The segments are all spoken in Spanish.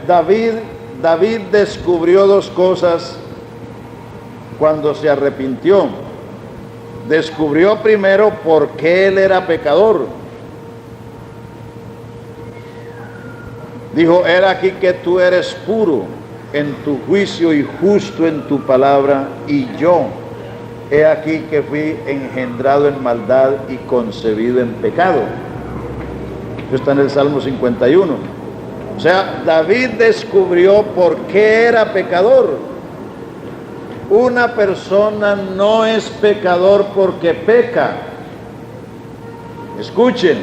David descubrió dos cosas cuando se arrepintió. Descubrió primero por qué él era pecador. Dijo: he aquí que tú eres puro en tu juicio y justo en tu palabra, y yo, he aquí que fui engendrado en maldad y concebido en pecado. Eso está en el Salmo 51. O sea, David descubrió por qué era pecador. Una persona no es pecador porque peca. Escuchen,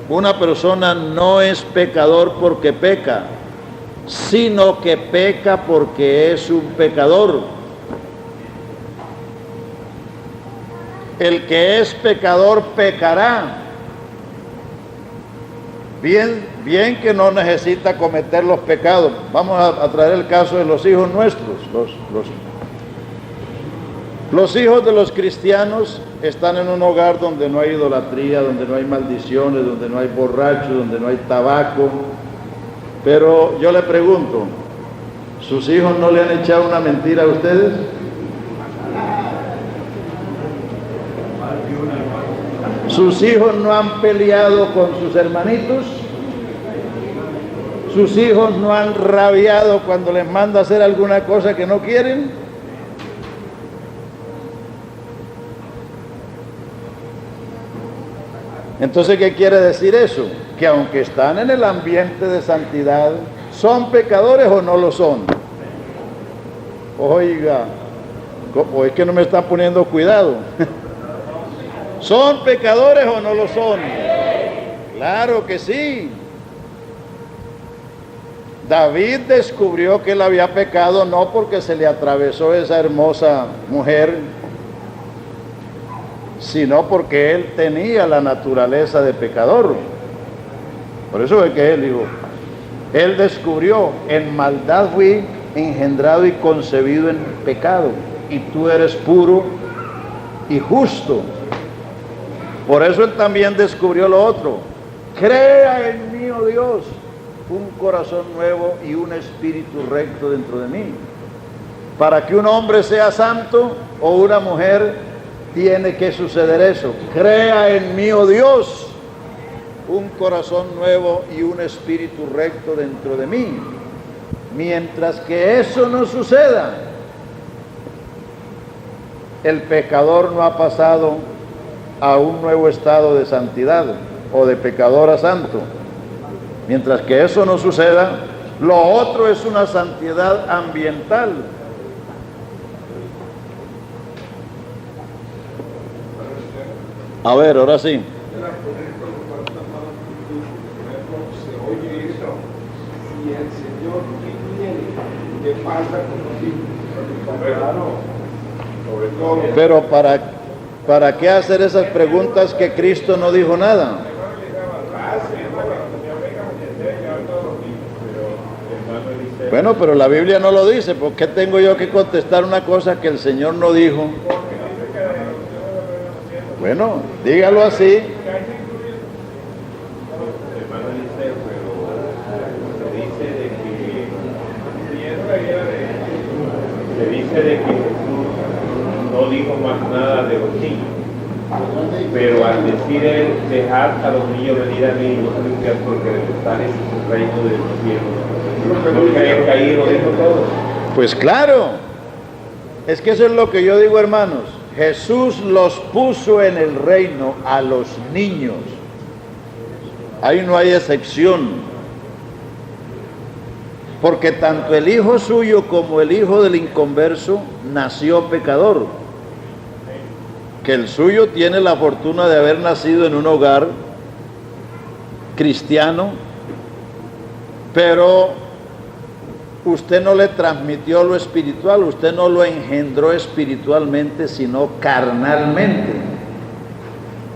una persona no es pecador porque peca, sino que peca porque es un pecador. El que es pecador pecará. Bien que no necesita cometer los pecados. Vamos a traer el caso de los hijos nuestros. Los hijos de los cristianos están en un hogar donde no hay idolatría, donde no hay maldiciones, donde no hay borrachos, donde no hay tabaco. Pero yo le pregunto, ¿sus hijos no le han echado una mentira a ustedes? ¿Sus hijos no han peleado con sus hermanitos? ¿Sus hijos no han rabiado cuando les manda a hacer alguna cosa que no quieren? Entonces, ¿qué quiere decir eso? Que aunque están en el ambiente de santidad, ¿son pecadores o no lo son? Oiga, o es que no me están poniendo cuidado. ¿Son pecadores o no lo son? Claro que sí. David descubrió que él había pecado no porque se le atravesó esa hermosa mujer, sino porque él tenía la naturaleza de pecador. Por eso es que él dijo, él descubrió: en maldad fui engendrado y concebido en pecado, y tú eres puro y justo. Por eso él también descubrió lo otro: crea en mí, oh Dios, un corazón nuevo y un espíritu recto dentro de mí. Para que un hombre sea santo o una mujer, tiene que suceder eso: crea en mí, oh Dios, un corazón nuevo y un espíritu recto dentro de mí. Mientras que eso no suceda, el pecador no ha pasado a un nuevo estado de santidad o de pecador a santo. Mientras que eso no suceda, lo otro es una santidad ambiental. A ver, ahora sí. Pero ¿para qué hacer esas preguntas que Cristo no dijo nada? Bueno, pero la Biblia no lo dice. ¿Por qué tengo yo que contestar una cosa que el Señor no dijo? Bueno, dígalo así. Se dice de que Jesús no dijo más nada de los niños, pero al decir él: dejad a los niños venir a mí, no se limpian, porque de tal es el reino de los cielos. No que haya caído, dijo todo. Pues claro, es que eso es lo que yo digo, hermanos. Jesús los puso en el reino a los niños. Ahí no hay excepción. Porque tanto el hijo suyo como el hijo del inconverso nació pecador. Que el suyo tiene la fortuna de haber nacido en un hogar cristiano, pero usted no le transmitió lo espiritual, usted no lo engendró espiritualmente, sino carnalmente.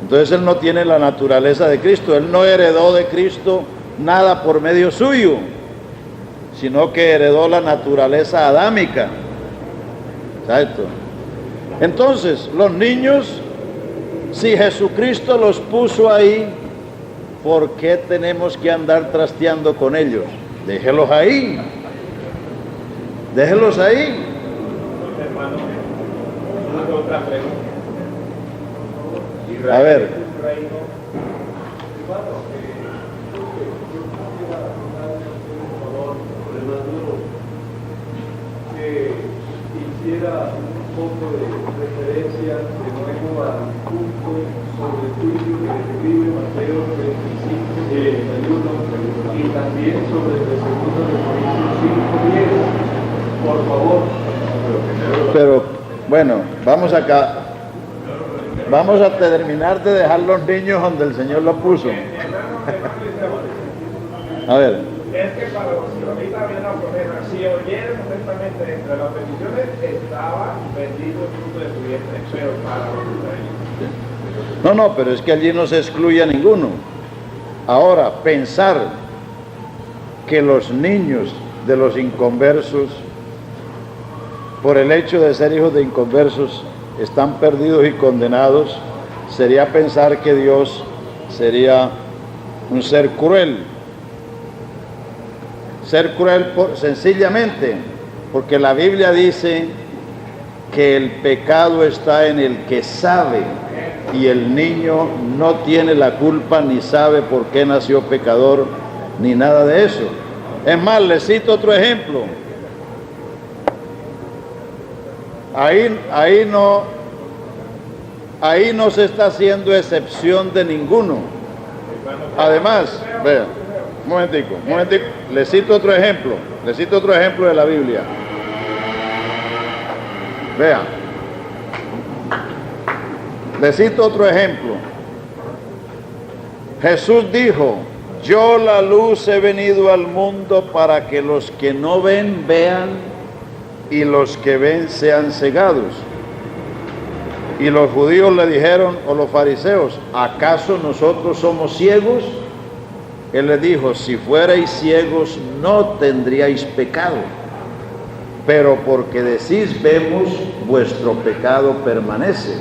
Entonces él no tiene la naturaleza de Cristo, él no heredó de Cristo nada por medio suyo, sino que heredó la naturaleza adámica. ¿Exacto? Entonces, los niños, si Jesucristo los puso ahí, ¿por qué tenemos que andar trasteando con ellos? Déjelos ahí. Déjelos ahí. Hermano, una otra pregunta. A ver. Es un reino. Que hiciera un poco de referencia de nuevo al punto sobre el juicio que describe Mateo 25, 31 y también sobre el segundo de Corintios 5, 10. Por favor. Pero bueno, vamos acá. Vamos a terminar de dejar los niños donde el Señor los puso. A ver. Es que para los israelitas había una promesa: si oyeran atentamente entre las bendiciones, estaba bendito el fruto de su vientre, pero para los israelitas. No, pero es que allí no se excluye a ninguno. Ahora, pensar que los niños de los inconversos, por el hecho de ser hijos de inconversos, están perdidos y condenados, sería pensar que Dios sería un ser cruel. Ser cruel sencillamente porque la Biblia dice que el pecado está en el que sabe, y el niño no tiene la culpa ni sabe por qué nació pecador ni nada de eso. Es más, les cito otro ejemplo. Ahí no se está haciendo excepción de ninguno. Además, vean, un momentico, les cito otro ejemplo de la Biblia. Vean, les cito otro ejemplo. Jesús dijo: yo la luz he venido al mundo para que los que no ven vean y los que ven sean cegados. Y los judíos le dijeron, o los fariseos: ¿acaso nosotros somos ciegos? Él les dijo: si fuerais ciegos no tendríais pecado, pero porque decís vemos, vuestro pecado permanece.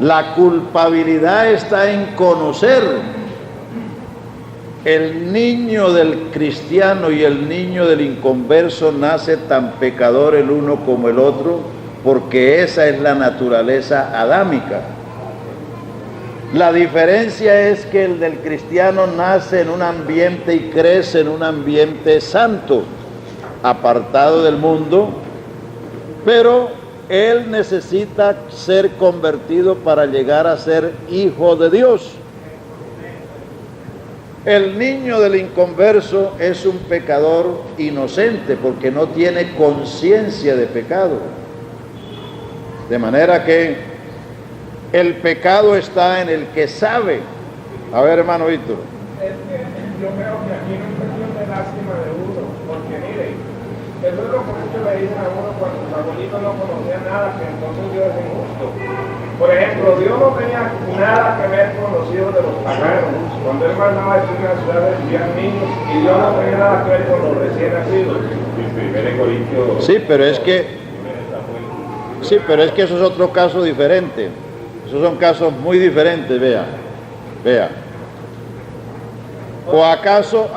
La culpabilidad está en conocer. El niño del cristiano y el niño del inconverso nace tan pecador el uno como el otro, porque esa es la naturaleza adámica. La diferencia es que el del cristiano nace en un ambiente y crece en un ambiente santo, apartado del mundo, pero él necesita ser convertido para llegar a ser hijo de Dios. El niño del inconverso es un pecador inocente porque no tiene conciencia de pecado. De manera que el pecado está en el que sabe. A ver, hermano Víctor. Yo creo que aquí no es cuestión de lástima de uno, porque miren, eso es lo que muchos le dicen a uno cuando sus abuelitos no conocían nada, que entonces Dios es injusto. Por ejemplo, Dios no tenía nada que ver con los hijos de los paganos. Cuando él mandaba a decir en la ciudad de niños, y Dios no tenía nada que ver con los recién nacidos. Sí, pero es que eso es otro caso diferente. Esos son casos muy diferentes, vea. ¿O acaso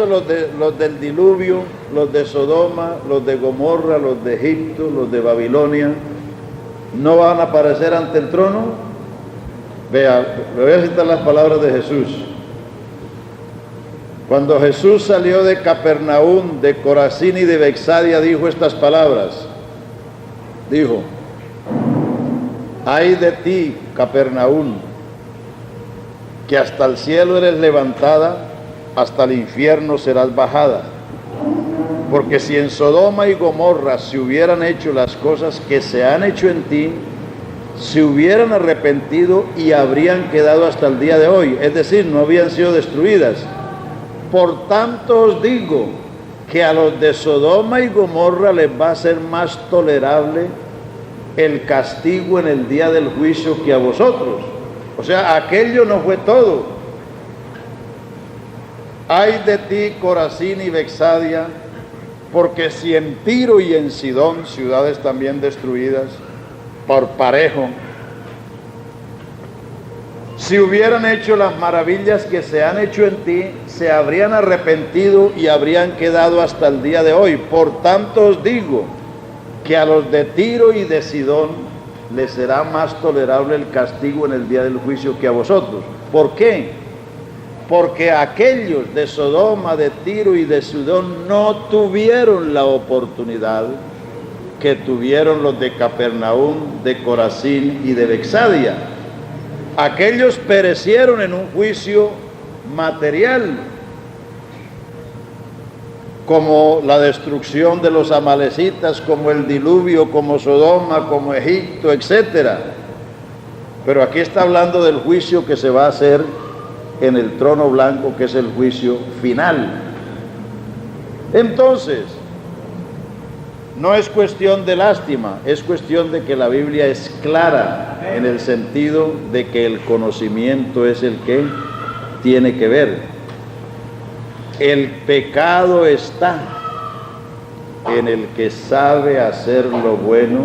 los del diluvio, los de Sodoma, los de Gomorra, los de Egipto, los de Babilonia, no van a aparecer ante el trono? Vea, le voy a citar las palabras de Jesús. Cuando Jesús salió de Capernaum, de Corazín y de Betsaida, dijo estas palabras. Dijo: ay de ti, Capernaum, que hasta el cielo eres levantada, hasta el infierno serás bajada. Porque si en Sodoma y Gomorra se hubieran hecho las cosas que se han hecho en ti, se hubieran arrepentido y habrían quedado hasta el día de hoy, es decir, no habían sido destruidas. Por tanto os digo que a los de Sodoma y Gomorra les va a ser más tolerable el castigo en el día del juicio que a vosotros. O sea, aquello no fue todo. Ay de ti, Corazín y Betsaida, porque si en Tiro y en Sidón, ciudades también destruidas por parejo, si hubieran hecho las maravillas que se han hecho en ti, se habrían arrepentido y habrían quedado hasta el día de hoy. Por tanto os digo que a los de Tiro y de Sidón les será más tolerable el castigo en el día del juicio que a vosotros. ¿Por qué? Porque aquellos de Sodoma, de Tiro y de Sidón no tuvieron la oportunidad que tuvieron los de Capernaum, de Corazín y de Bexadia. Aquellos perecieron en un juicio material, como la destrucción de los amalecitas, como el diluvio, como Sodoma, como Egipto, etc. Pero aquí está hablando del juicio que se va a hacer en el trono blanco, que es el juicio final. Entonces, no es cuestión de lástima, es cuestión de que la Biblia es clara en el sentido de que el conocimiento es el que tiene que ver. El pecado está en el que sabe hacer lo bueno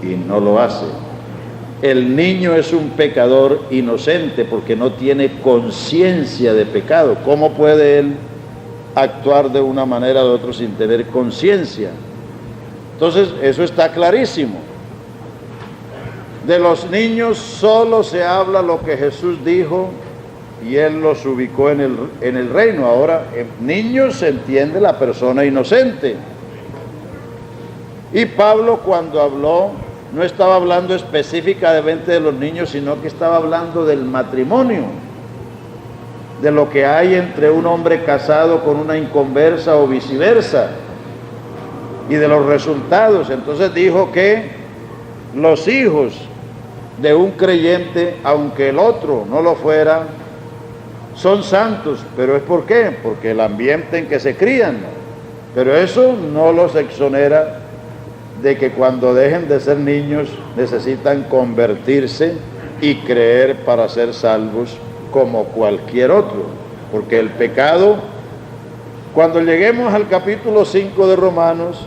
y no lo hace. El niño es un pecador inocente porque no tiene conciencia de pecado. ¿Cómo puede él actuar de una manera o de otra sin tener conciencia? Entonces, eso está clarísimo. De los niños solo se habla lo que Jesús dijo y Él los ubicó en el reino. Ahora, en niños se entiende la persona inocente. Y Pablo, cuando habló, no estaba hablando específicamente de los niños, sino que estaba hablando del matrimonio, de lo que hay entre un hombre casado con una inconversa o viceversa, y de los resultados. Entonces dijo que los hijos de un creyente, aunque el otro no lo fuera, son santos. ¿Pero es por qué? Porque el ambiente en que se crían. Pero eso no los exonera de que cuando dejen de ser niños necesitan convertirse y creer para ser salvos como cualquier otro. Porque el pecado, cuando lleguemos al capítulo 5 de Romanos,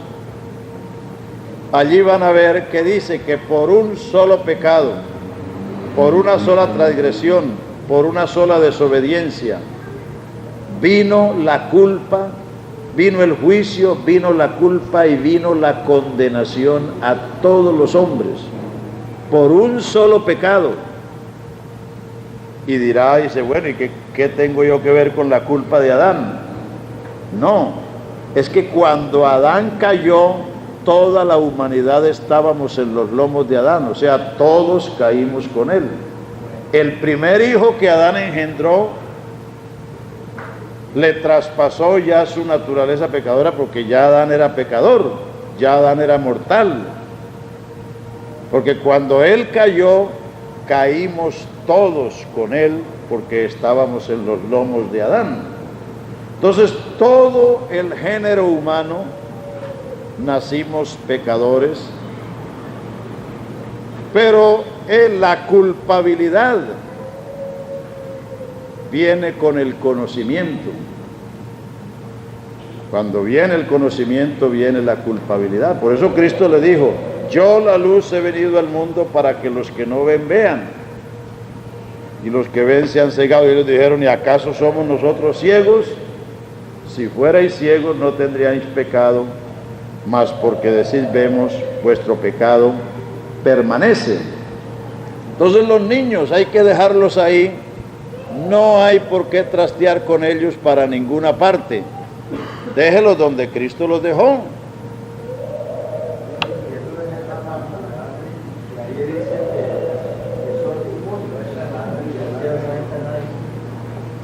allí van a ver que dice que por un solo pecado, por una sola transgresión, por una sola desobediencia, vino la culpa, vino el juicio, vino la culpa y vino la condenación a todos los hombres, por un solo pecado. Y dirá, dice, bueno, ¿y qué tengo yo que ver con la culpa de Adán? No, es que cuando Adán cayó, toda la humanidad estábamos en los lomos de Adán, o sea, todos caímos con él. El primer hijo que Adán engendró le traspasó ya su naturaleza pecadora, porque ya Adán era pecador, ya Adán era mortal. Porque cuando él cayó, caímos todos con él, porque estábamos en los lomos de Adán. Entonces, todo el género humano nacimos pecadores, pero la culpabilidad viene con el conocimiento. Cuando viene el conocimiento, viene la culpabilidad. Por eso Cristo le dijo, yo la luz he venido al mundo para que los que no ven, vean, y los que ven se han cegado. Y ellos dijeron, ¿y acaso somos nosotros ciegos? Si fuerais ciegos no tendríais pecado, mas porque decís vemos, vuestro pecado permanece. Entonces los niños hay que dejarlos ahí, no hay por qué trastear con ellos para ninguna parte. Déjelos donde Cristo los dejó.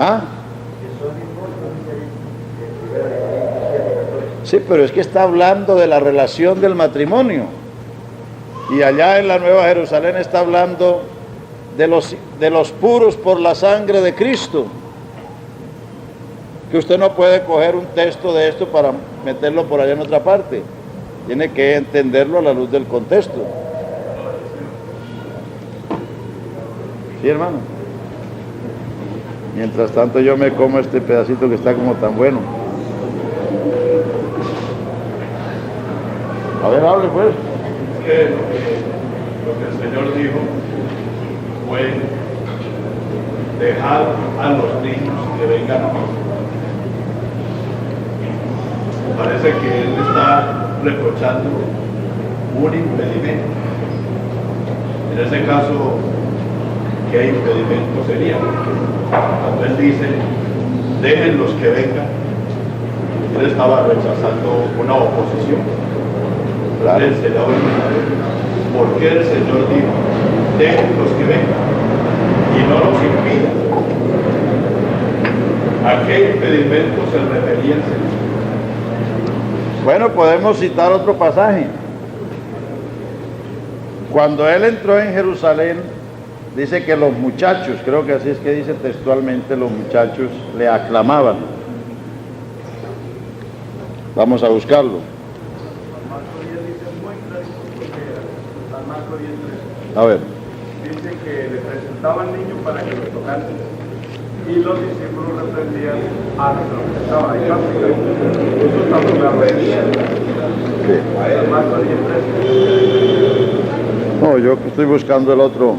¿Ah? Sí, pero es que está hablando de la relación del matrimonio. Y allá en la Nueva Jerusalén está hablando de los puros por la sangre de Cristo. Que usted no puede coger un texto de esto para meterlo por allá en otra parte. Tiene que entenderlo a la luz del contexto. ¿Sí, hermano? Mientras tanto yo me como este pedacito que está como tan bueno. A ver, hable pues. Es que lo que el Señor dijo fue dejad a los niños que vengan a mí. Parece que él está reprochando un impedimento. En ese caso, ¿qué impedimento sería? Cuando él dice, dejen los que vengan, él estaba rechazando una oposición. Claro. El Señor, ¿por qué el Señor dijo, dejen los que vengan y no los impidan? ¿A qué impedimento se refería el Señor? Bueno, podemos citar otro pasaje. Cuando él entró en Jerusalén, dice que los muchachos, creo que así es que dice textualmente, los muchachos le aclamaban. Vamos a buscarlo. A ver. Dice que le presentaban niños para que los tocaran y los discípulos reprendían a los que estaban ahí. Eso está por la obediencia. Sí. Marcos 10:13. No, yo estoy buscando el otro.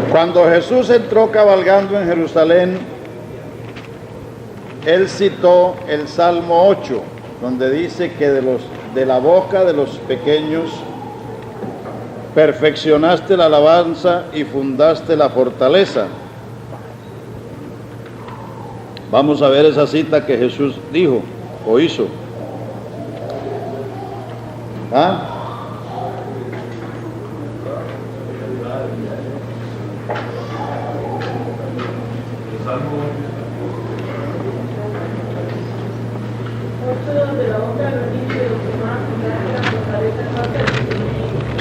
Cuando Jesús entró cabalgando en Jerusalén, él citó el Salmo 8, donde dice que de la boca de los pequeños perfeccionaste la alabanza y fundaste la fortaleza. Vamos a ver esa cita que Jesús dijo o hizo. ¿Ah?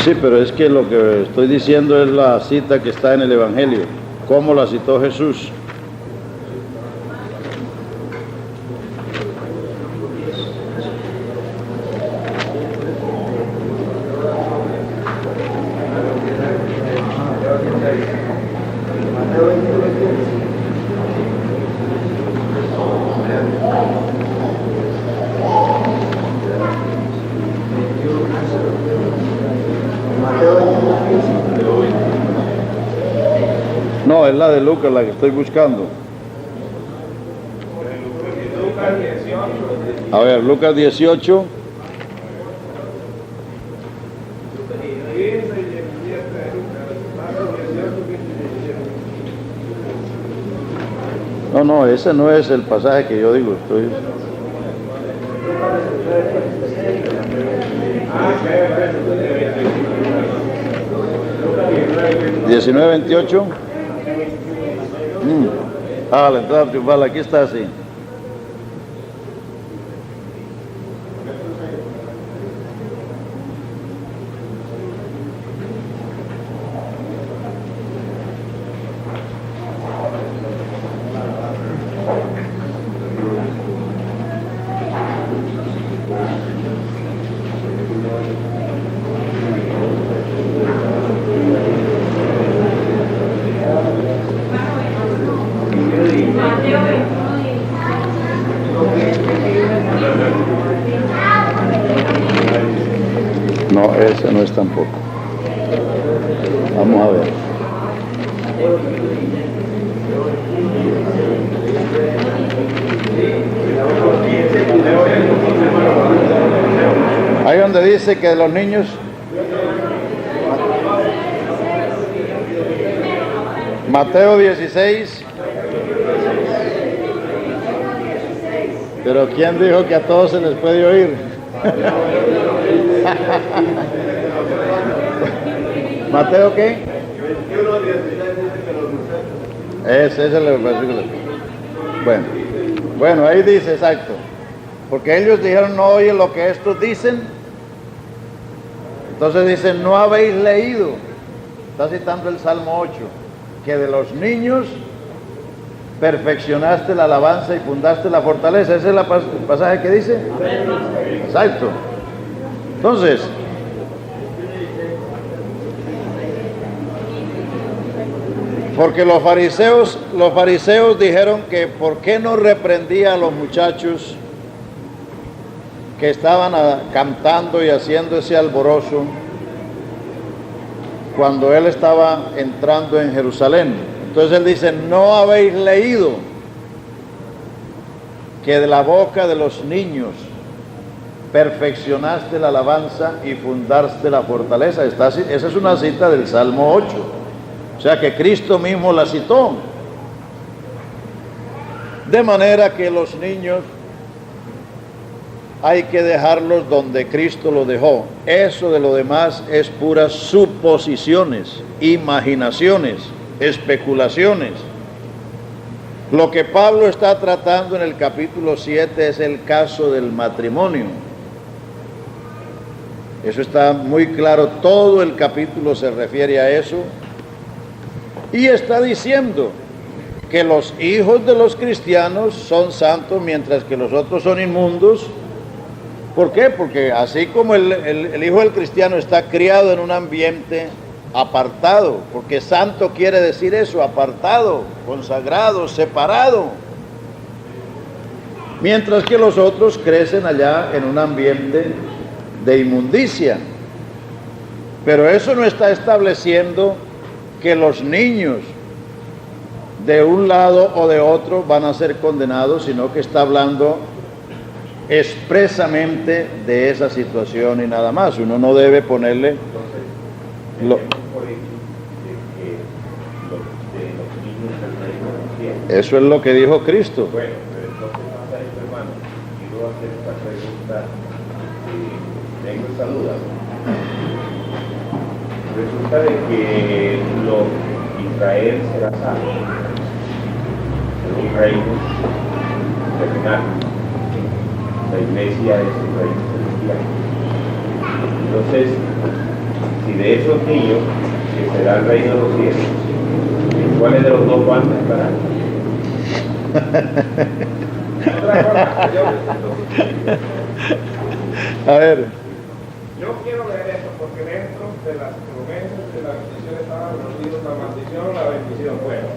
Sí, pero es que lo que estoy diciendo es la cita que está en el Evangelio. ¿Cómo la citó Jesús? No, es la de Lucas la que estoy buscando. Lucas 18. A ver, Lucas 18. No, ese no es el pasaje que yo digo, estoy... 19:28. La entrada triunfal, aquí está así. No, ese no es tampoco. Vamos a ver. Ahí donde dice que los niños... Mateo 16. Pero ¿quién dijo que a todos se les puede oír? ¿Mateo qué? 21:16 ese es el versículo. Bueno, ahí dice exacto. Porque ellos dijeron, no oyen lo que estos dicen. Entonces dicen, no habéis leído. Está citando el Salmo 8. que de los niños perfeccionaste la alabanza y fundaste la fortaleza. Ese es el pasaje que dice. Exacto. Entonces, porque los fariseos dijeron que por qué no reprendía a los muchachos que estaban cantando y haciendo ese alborozo cuando él estaba entrando en Jerusalén. Entonces él dice, ¿no habéis leído que de la boca de los niños perfeccionaste la alabanza y fundaste la fortaleza? Esa es una cita del Salmo 8. O sea que Cristo mismo la citó. De manera que los niños hay que dejarlos donde Cristo los dejó. Eso de lo demás es puras suposiciones, imaginaciones, especulaciones. Lo que Pablo está tratando en el capítulo 7 es el caso del matrimonio. Eso está muy claro, todo el capítulo se refiere a eso. Y está diciendo que los hijos de los cristianos son santos mientras que los otros son inmundos. ¿Por qué? Porque así como el hijo del cristiano está criado en un ambiente apartado, porque santo quiere decir eso, apartado, consagrado, separado, mientras que los otros crecen allá en un ambiente de inmundicia. Pero eso no está estableciendo que los niños de un lado o de otro van a ser condenados, sino que está hablando expresamente de esa situación y nada más. Uno no debe ponerle eso es lo que dijo Cristo. Bueno, pero entonces pasa esto, hermano. Quiero hacer esta pregunta. Tengo esta duda. Resulta de que Israel será salvo en un reino terrenal. La iglesia es el reino celestial. Entonces, si de esos niños, que será el reino de los cielos, ¿cuáles de los dos bandos estarán? A ver. Yo quiero leer esto porque dentro de las promesas de la bendición estaban reunidos la maldición o la bendición. Bueno,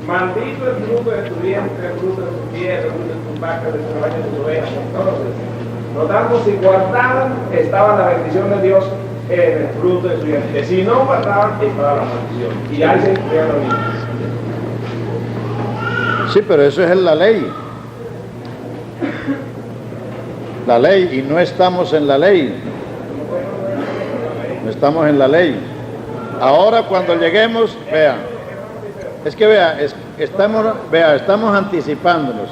maldito el fruto de tu vientre, el fruto de tu piel, el fruto de tus vacas, de tus caballos, de tus ovejas. Entonces, notando si guardaban, estaba la bendición de Dios en el fruto de su vientre. Si no guardaban, estaba la maldición. Y ahí se cumplían los niños. Sí, pero eso es la ley. La ley, y no estamos en la ley. No estamos en la ley. Ahora cuando lleguemos, vea, es que vea, estamos anticipándonos.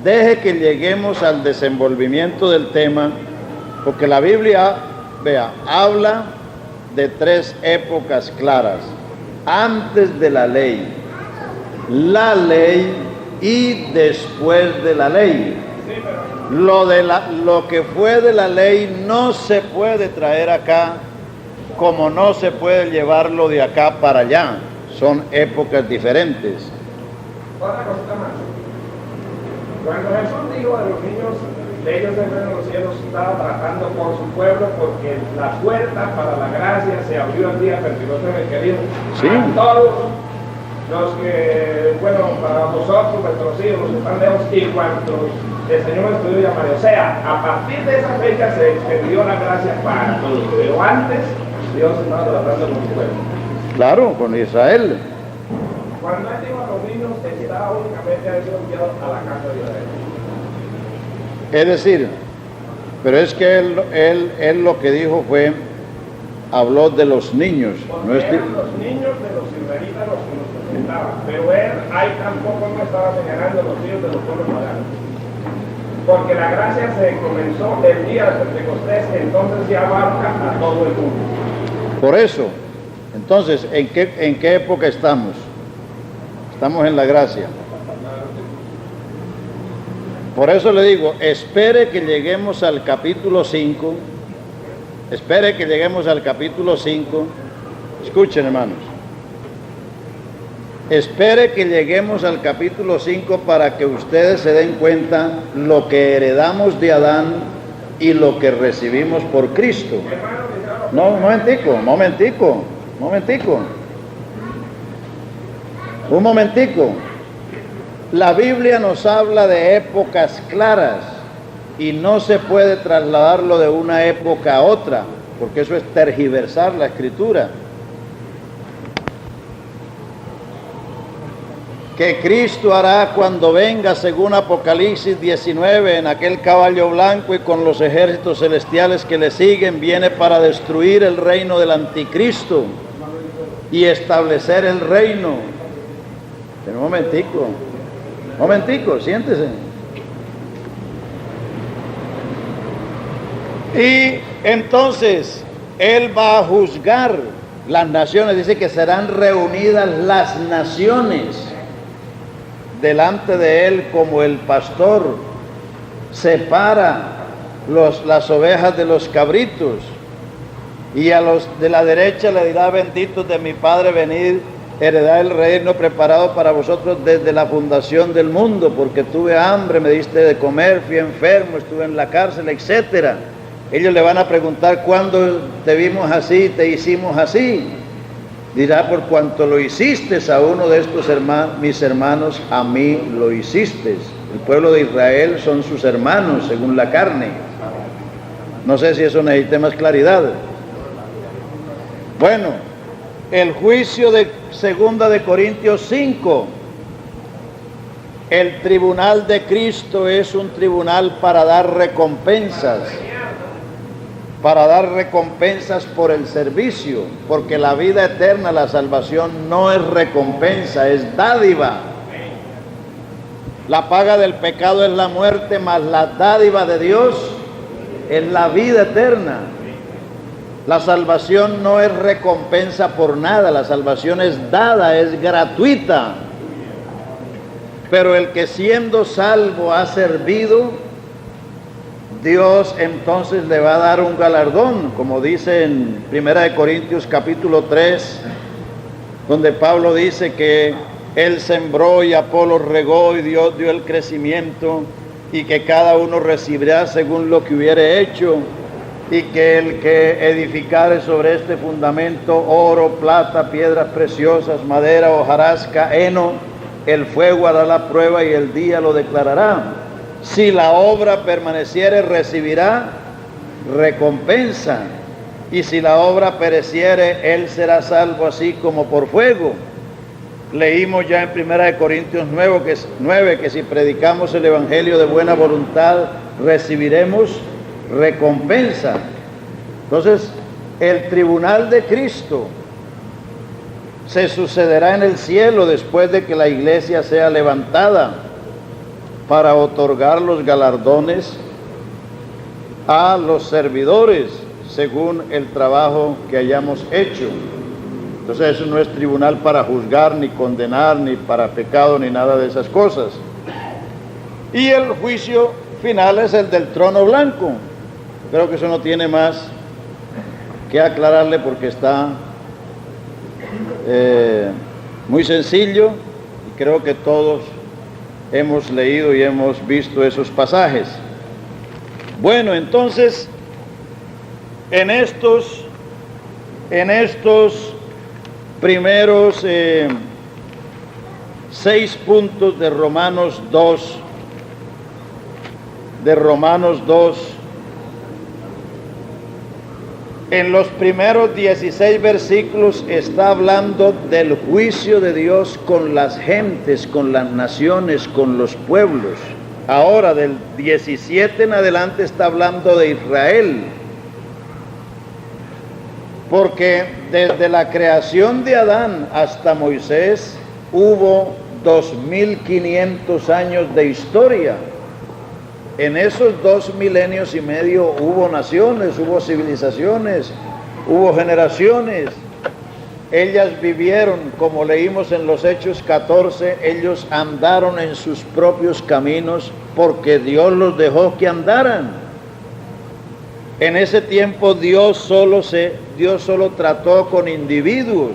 Deje que lleguemos al desenvolvimiento del tema, porque la Biblia, vea, habla de 3 épocas claras. Antes de la ley y después de la ley. Lo que fue de la ley no se puede traer acá, como no se puede llevarlo de acá para allá. Son épocas diferentes. Otra cosita más. Cuando Jesús dijo a los niños de ellos del reino de los cielos, estaba tratando por su pueblo, porque la puerta para la gracia se abrió el día 22 en el que dijo a todos los que, bueno, para vosotros, vuestros hijos, los que están lejos y cuantos el Señor nos pudo llamar. O sea, a partir de esa fecha se extendió la gracia para todos, pero antes Dios estaba tratando con su pueblo. Claro, con Israel. Cuando él dijo a los niños, estaba únicamente a sido enviado a la casa de Israel. Es decir, pero es que él lo que dijo fue, habló de los niños. No eran los niños de los israelitas los que nos presentaban, pero él ahí tampoco no estaba señalando los hijos de los pueblos paganos. Porque la gracia se comenzó el día de Pentecostés, entonces ya abarca a todo el mundo. Por eso, entonces, ¿en qué época estamos? Estamos en la gracia. Por eso le digo, espere que lleguemos al capítulo 5. Espere que lleguemos al capítulo 5. Escuchen, hermanos. Espere que lleguemos al capítulo 5 para que ustedes se den cuenta lo que heredamos de Adán y lo que recibimos por Cristo. No, un momentico. La Biblia nos habla de épocas claras y no se puede trasladarlo de una época a otra, porque eso es tergiversar la Escritura. Que Cristo hará cuando venga, según Apocalipsis 19, en aquel caballo blanco y con los ejércitos celestiales que le siguen, viene para destruir el reino del anticristo y establecer el reino. Pero un momentico, siéntese. Y entonces Él va a juzgar las naciones, dice que serán reunidas las naciones delante de Él, como el pastor separa las ovejas de los cabritos, y a los de la derecha le dirá: benditos de mi Padre, venid, heredad el reino preparado para vosotros desde la fundación del mundo, porque tuve hambre, me diste de comer, fui enfermo, estuve en la cárcel, etcétera. Ellos le van a preguntar: ¿cuándo te vimos así, te hicimos así? Dirá: por cuanto lo hiciste a uno de estos mis hermanos, a mí lo hiciste. El pueblo de Israel son sus hermanos según la carne. No sé si eso necesita más claridad. Bueno, el juicio de 2 de Corintios 5. El tribunal de Cristo es un tribunal para dar recompensas. Por el servicio, porque la vida eterna, la salvación, no es recompensa, es dádiva. La paga del pecado es la muerte, mas la dádiva de Dios es la vida eterna. La salvación no es recompensa por nada, la salvación es dada, es gratuita. Pero el que siendo salvo ha servido, Dios entonces le va a dar un galardón, como dice en 1 de Corintios capítulo 3, donde Pablo dice que Él sembró y Apolo regó y Dios dio el crecimiento, y que cada uno recibirá según lo que hubiere hecho, y que el que edificare sobre este fundamento oro, plata, piedras preciosas, madera, hojarasca, heno, el fuego hará la prueba y el día lo declarará. Si la obra permaneciere, recibirá recompensa, y si la obra pereciere, él será salvo así como por fuego. Leímos ya en 1 de Corintios 9 que si predicamos el evangelio de buena voluntad, recibiremos recompensa. Entonces, el tribunal de Cristo se sucederá en el cielo después de que la iglesia sea levantada, para otorgar los galardones a los servidores según el trabajo que hayamos hecho. Entonces eso no es tribunal para juzgar, ni condenar, ni para pecado, ni nada de esas cosas. Y el juicio final es el del trono blanco. Creo que eso no tiene más que aclararle, porque está muy sencillo, y creo que todos hemos leído y hemos visto esos pasajes. Bueno, entonces, en estos primeros 6 puntos de Romanos 2, en los primeros 16 versículos está hablando del juicio de Dios con las gentes, con las naciones, con los pueblos. Ahora, del 17 en adelante está hablando de Israel. Porque desde la creación de Adán hasta Moisés hubo 2500 años de historia. En esos 2 milenios y medio hubo naciones, hubo civilizaciones, hubo generaciones. Ellas vivieron, como leímos en los Hechos 14, ellos andaron en sus propios caminos porque Dios los dejó que andaran. En ese tiempo Dios solo trató con individuos,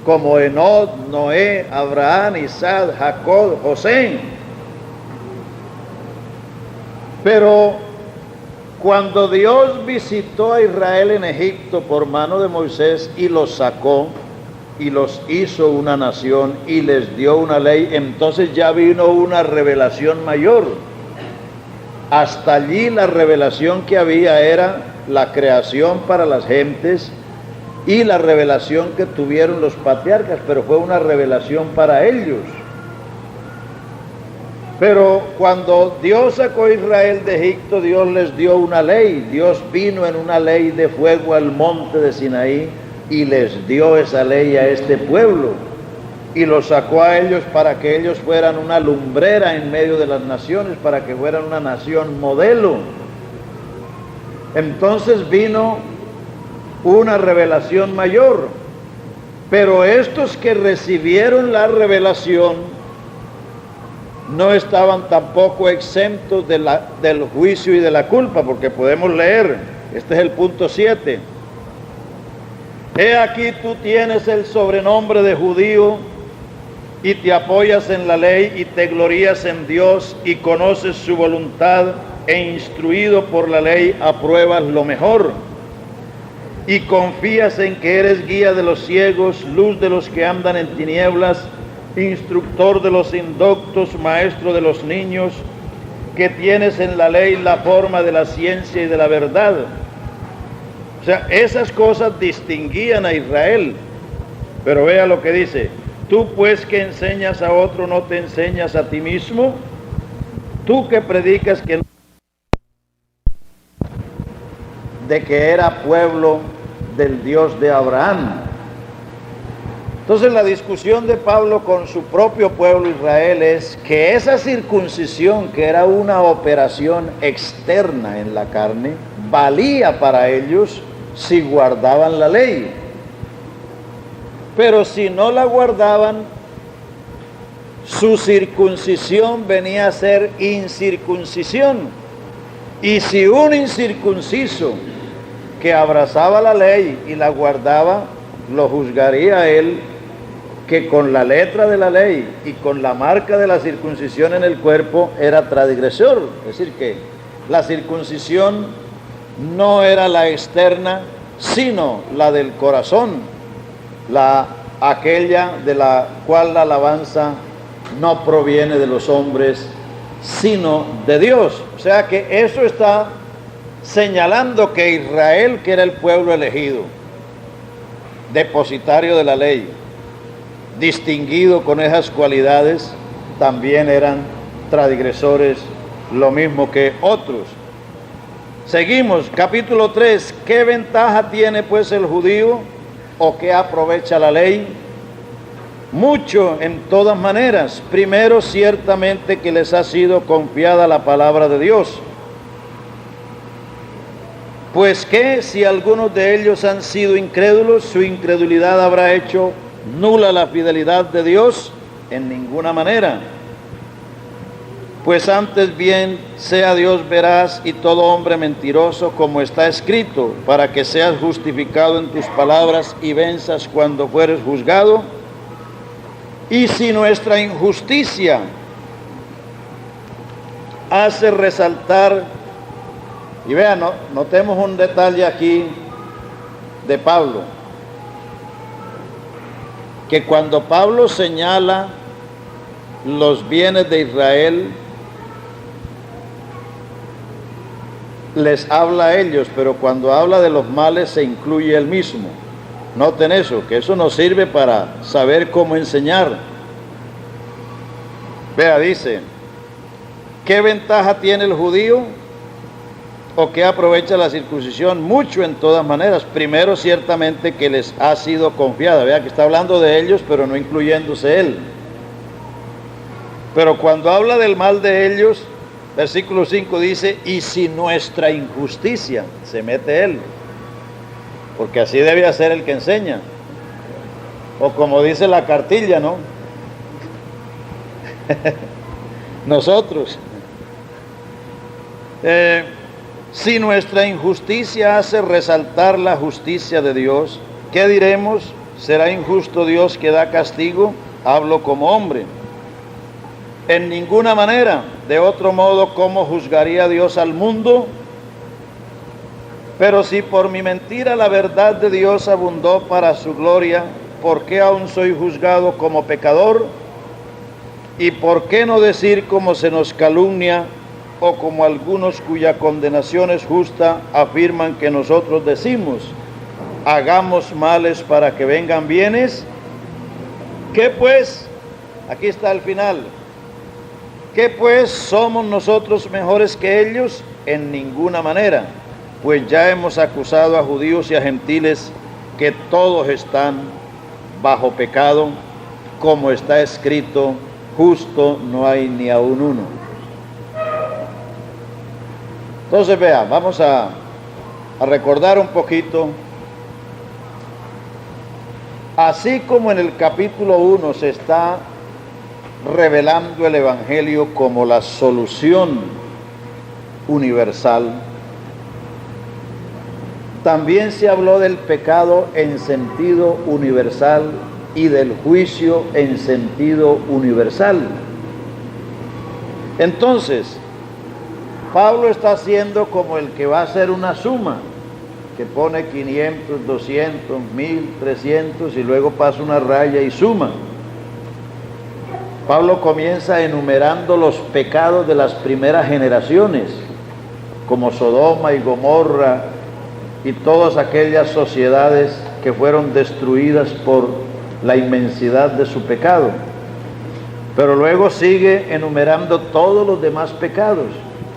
como Enoc, Noé, Abraham, Isaac, Jacob, José. Pero cuando Dios visitó a Israel en Egipto por mano de Moisés y los sacó y los hizo una nación y les dio una ley, entonces ya vino una revelación mayor. Hasta allí la revelación que había era la creación para las gentes y la revelación que tuvieron los patriarcas, pero fue una revelación para ellos. Pero cuando Dios sacó a Israel de Egipto, Dios les dio una ley. Dios vino en una ley de fuego al monte de Sinaí y les dio esa ley a este pueblo. Y los sacó a ellos para que ellos fueran una lumbrera en medio de las naciones, para que fueran una nación modelo. Entonces vino una revelación mayor. Pero estos que recibieron la revelación no estaban tampoco exentos del juicio y de la culpa, porque podemos leer, este es el punto 7. He aquí tú tienes el sobrenombre de judío y te apoyas en la ley y te glorías en Dios y conoces su voluntad e instruido por la ley apruebas lo mejor y confías en que eres guía de los ciegos, luz de los que andan en tinieblas, instructor de los indoctos, maestro de los niños, que tienes en la ley la forma de la ciencia y de la verdad. O sea, esas cosas distinguían a Israel. Pero vea lo que dice: tú pues que enseñas a otro, ¿no te enseñas a ti mismo? Tú que predicas que era pueblo del Dios de Abraham. Entonces la discusión de Pablo con su propio pueblo Israel es que esa circuncisión, que era una operación externa en la carne, valía para ellos si guardaban la ley. Pero si no la guardaban, su circuncisión venía a ser incircuncisión. Y si un incircunciso que abrazaba la ley y la guardaba, lo juzgaría él que con la letra de la ley y con la marca de la circuncisión en el cuerpo era transgresor. Es decir, que la circuncisión no era la externa, sino la del corazón, aquella de la cual la alabanza no proviene de los hombres, sino de Dios. O sea que eso está señalando que Israel, que era el pueblo elegido, depositario de la ley, distinguido con esas cualidades, también eran transgresores, lo mismo que otros. Seguimos, capítulo 3. ¿Qué ventaja tiene pues el judío o qué aprovecha la ley? Mucho en todas maneras. Primero, ciertamente que les ha sido confiada la palabra de Dios. Pues que si algunos de ellos han sido incrédulos, su incredulidad habrá hecho nula la fidelidad de Dios. En ninguna manera. Pues antes bien sea Dios veraz y todo hombre mentiroso, como está escrito, para que seas justificado en tus palabras y venzas cuando fueres juzgado. Y si nuestra injusticia hace resaltar, y vean, notemos un detalle aquí de Pablo, que cuando Pablo señala los bienes de Israel, les habla a ellos, pero cuando habla de los males se incluye él mismo. Noten eso, que eso nos sirve para saber cómo enseñar. Vea, dice, ¿qué ventaja tiene el judío o qué aprovecha la circuncisión? Mucho en todas maneras. Primero, ciertamente que les ha sido confiada. Vea que está hablando de ellos, pero no incluyéndose él. Pero cuando habla del mal de ellos, versículo 5 dice, y si nuestra injusticia, se mete él, porque así debe ser el que enseña, o como dice la cartilla, ¿no? Nosotros, si nuestra injusticia hace resaltar la justicia de Dios, ¿qué diremos? ¿Será injusto Dios que da castigo? Hablo como hombre. En ninguna manera. De otro modo, ¿cómo juzgaría Dios al mundo? Pero si por mi mentira la verdad de Dios abundó para su gloria, ¿por qué aún soy juzgado como pecador? ¿Y por qué no decir como se nos calumnia o como algunos cuya condenación es justa afirman que nosotros decimos? Hagamos males para que vengan bienes. ¿Qué pues? Aquí está el final. ¿Qué pues? ¿Somos nosotros mejores que ellos? En ninguna manera, pues ya hemos acusado a judíos y a gentiles que todos están bajo pecado, como está escrito, justo no hay ni aun uno. Entonces vea, vamos a recordar un poquito. Así como en el capítulo 1 se está revelando el Evangelio como la solución universal, también se habló del pecado en sentido universal y del juicio en sentido universal. Entonces, Pablo está haciendo como el que va a hacer una suma, que pone 500, 200, 1000, 300 y luego pasa una raya y suma. Pablo comienza enumerando los pecados de las primeras generaciones, como Sodoma y Gomorra y todas aquellas sociedades que fueron destruidas por la inmensidad de su pecado. Pero luego sigue enumerando todos los demás pecados,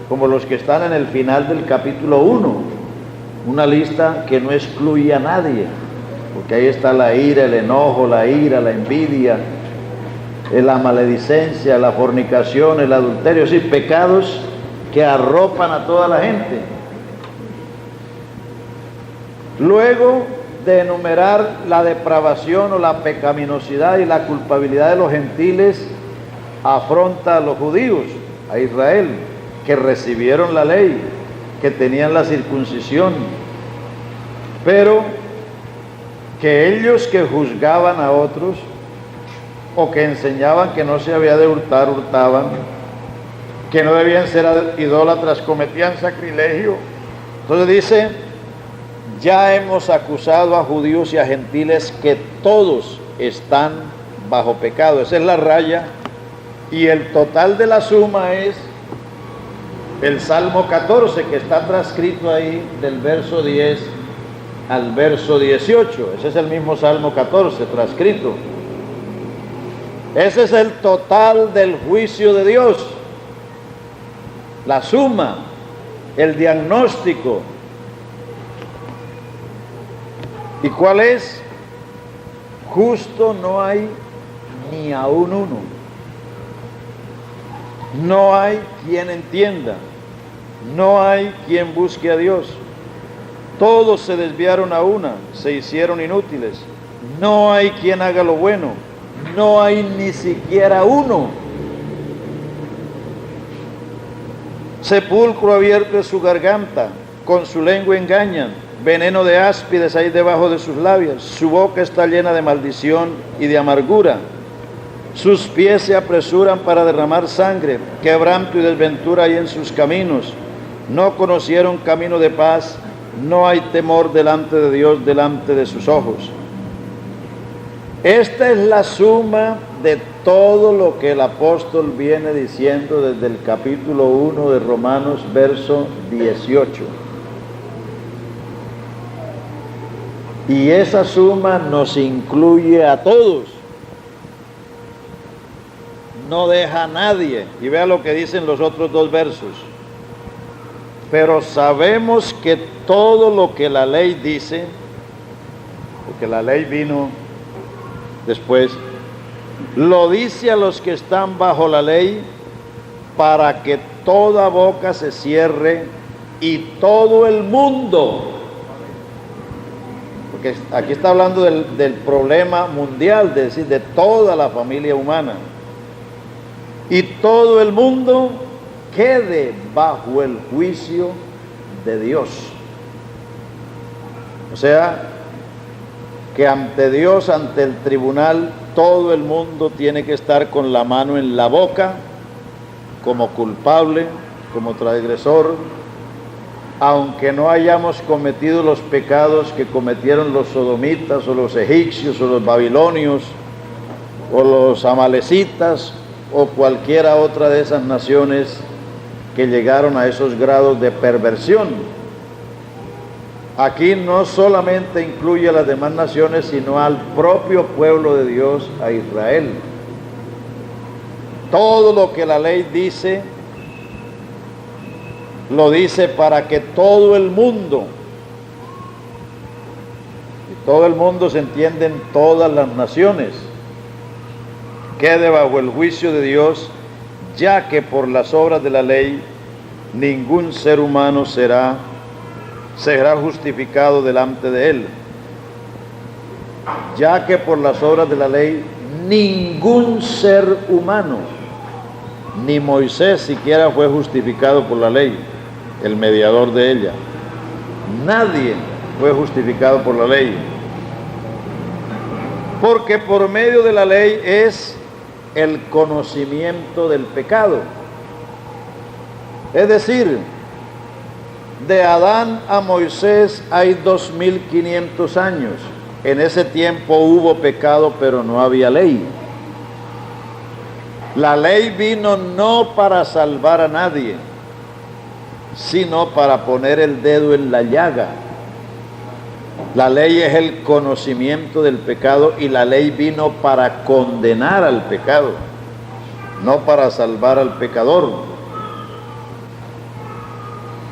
como los que están en el final del capítulo 1. Una lista que no excluye a nadie, porque ahí está la ira, el enojo, la ira, la envidia, la maledicencia, la fornicación, el adulterio, sí, pecados que arropan a toda la gente. Luego de enumerar la depravación o la pecaminosidad y la culpabilidad de los gentiles, afronta a los judíos, a Israel, que recibieron la ley, que tenían la circuncisión, pero que ellos que juzgaban a otros o que enseñaban que no se había de hurtar, hurtaban, que no debían ser idólatras, cometían sacrilegio. Entonces dice, ya hemos acusado a judíos y a gentiles que todos están bajo pecado. Esa es la raya, y el total de la suma es el Salmo 14, que está transcrito ahí del verso 10 al verso 18. Ese es el mismo Salmo 14 transcrito. Ese es el total del juicio de Dios, la suma, el diagnóstico. ¿Y cuál es? Justo no hay ni aun uno. No hay quien entienda, no hay quien busque a Dios. Todos se desviaron a una, se hicieron inútiles. No hay quien haga lo bueno, no hay ni siquiera uno. Sepulcro abierto es su garganta, con su lengua engañan, veneno de áspides hay debajo de sus labios, su boca está llena de maldición y de amargura. Sus pies se apresuran para derramar sangre, quebranto y desventura hay en sus caminos. No conocieron camino de paz, no hay temor delante de Dios, delante de sus ojos. Esta es la suma de todo lo que el apóstol viene diciendo desde el capítulo 1 de Romanos, verso 18. Y esa suma nos incluye a todos. No deja a nadie. Y vea lo que dicen los otros dos versos. Pero sabemos que todo lo que la ley dice, porque la ley vino después, lo dice a los que están bajo la ley, para que toda boca se cierre y todo el mundo, porque aquí está hablando del problema mundial, es decir, de toda la familia humana, y todo el mundo quede bajo el juicio de Dios. O sea, que ante Dios, ante el tribunal, todo el mundo tiene que estar con la mano en la boca, como culpable, como transgresor, aunque no hayamos cometido los pecados que cometieron los sodomitas, o los egipcios, o los babilonios, o los amalecitas, o cualquiera otra de esas naciones que llegaron a esos grados de perversión. Aquí no solamente incluye a las demás naciones, sino al propio pueblo de Dios, a Israel. Todo lo que la ley dice, lo dice para que todo el mundo, y todo el mundo se entiende en todas las naciones, quede bajo el juicio de Dios, ya que por las obras de la ley ningún ser humano será justificado delante de él, ya que por las obras de la ley ningún ser humano, ni Moisés siquiera fue justificado por la ley, el mediador de ella. Nadie fue justificado por la ley, porque por medio de la ley es el conocimiento del pecado. Es decir, de Adán a Moisés hay 2500 años. En ese tiempo hubo pecado, pero no había ley. La ley vino no para salvar a nadie, sino para poner el dedo en la llaga. La ley es el conocimiento del pecado, y la ley vino para condenar al pecado, no para salvar al pecador.